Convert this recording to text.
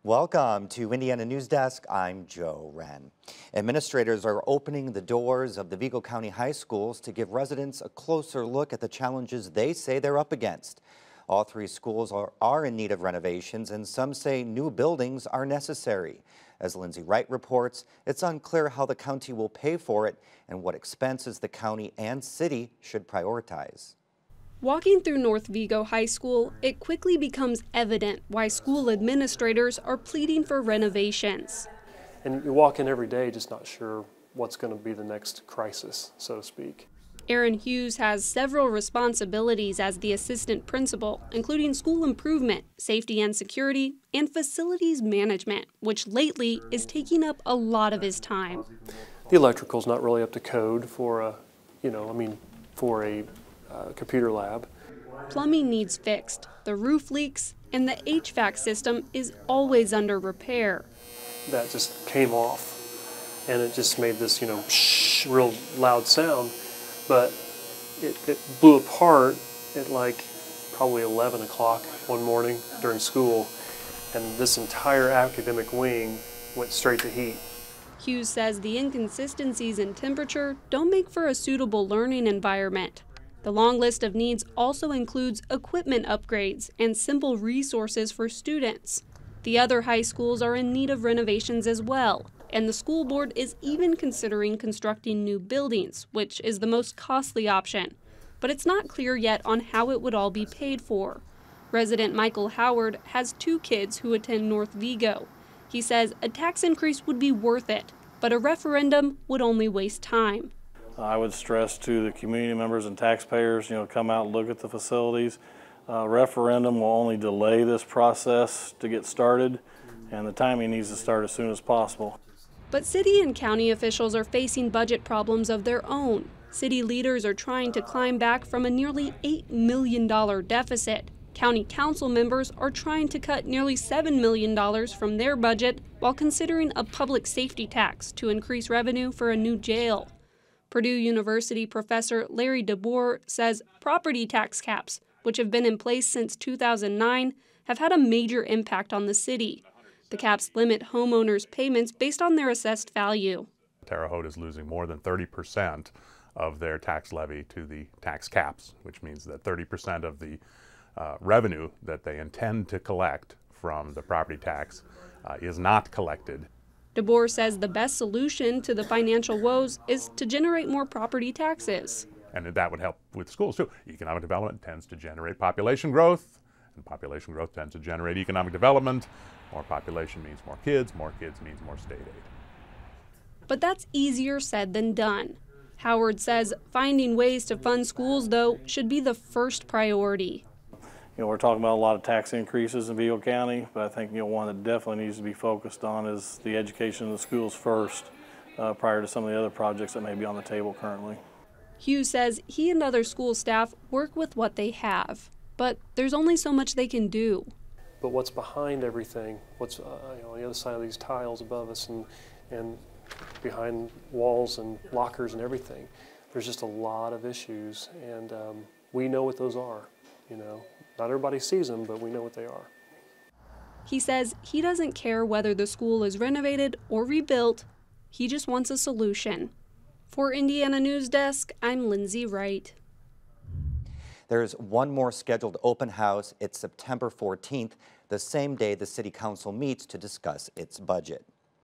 Welcome to Indiana News Desk. I'm Joe Wren. Administrators are opening the doors of the Vigo County high schools to give residents a closer look at the challenges they say they're up against. All three schools are in need of renovations, and some say new buildings are necessary. As Lindsay Wright reports, it's unclear how the county will pay for it and what expenses the county and city should prioritize. Walking through North Vigo High School, it quickly becomes evident why school administrators are pleading for renovations. And you walk in every day just not sure what's going to be the next crisis, so to speak. Aaron Hughes has several responsibilities as the assistant principal, including school improvement, safety and security, and facilities management, which lately is taking up a lot of his time. The electrical's not really up to code for a, for a computer lab. Plumbing needs fixed, the roof leaks, and the HVAC system is always under repair. That just came off, and it just made this, real loud sound. But it blew apart at like probably 11 o'clock one morning during school, and this entire academic wing went straight to heat. Hughes says the inconsistencies in temperature don't make for a suitable learning environment. The long list of needs also includes equipment upgrades and simple resources for students. The other high schools are in need of renovations as well, and the school board is even considering constructing new buildings, which is the most costly option. But it's not clear yet on how it would all be paid for. Resident Michael Howard has 2 kids who attend North Vigo. He says a tax increase would be worth it, but a referendum would only waste time. I would stress to the community members and taxpayers, come out and look at the facilities. Referendum will only delay this process to get started, and the timing needs to start as soon as possible. But city and county officials are facing budget problems of their own. City leaders are trying to climb back from a nearly $8 million deficit. County council members are trying to cut nearly $7 million from their budget while considering a public safety tax to increase revenue for a new jail. Purdue University professor Larry DeBoer says property tax caps, which have been in place since 2009, have had a major impact on the city. The caps limit homeowners' payments based on their assessed value. Terre Haute is losing more than 30% of their tax levy to the tax caps, which means that 30% of the revenue that they intend to collect from the property tax is not collected. DeBoer says the best solution to the financial woes is to generate more property taxes. And that would help with schools too. Economic development tends to generate population growth, and population growth tends to generate economic development. More population means more kids means more state aid. But that's easier said than done. Howard says finding ways to fund schools, though, should be the first priority. We're talking about a lot of tax increases in Vigo County, but I think one that definitely needs to be focused on is the education of the schools first, prior to some of the other projects that may be on the table currently. Hughes says he and other school staff work with what they have, but there's only so much they can do. But what's behind everything, what's on the other side of these tiles above us and behind walls and lockers and everything, there's just a lot of issues, and we know what those are. Not everybody sees them, but we know what they are. He says he doesn't care whether the school is renovated or rebuilt. He just wants a solution. For Indiana News Desk, I'm Lindsay Wright. There's one more scheduled open house. It's September 14th, the same day the City Council meets to discuss its budget.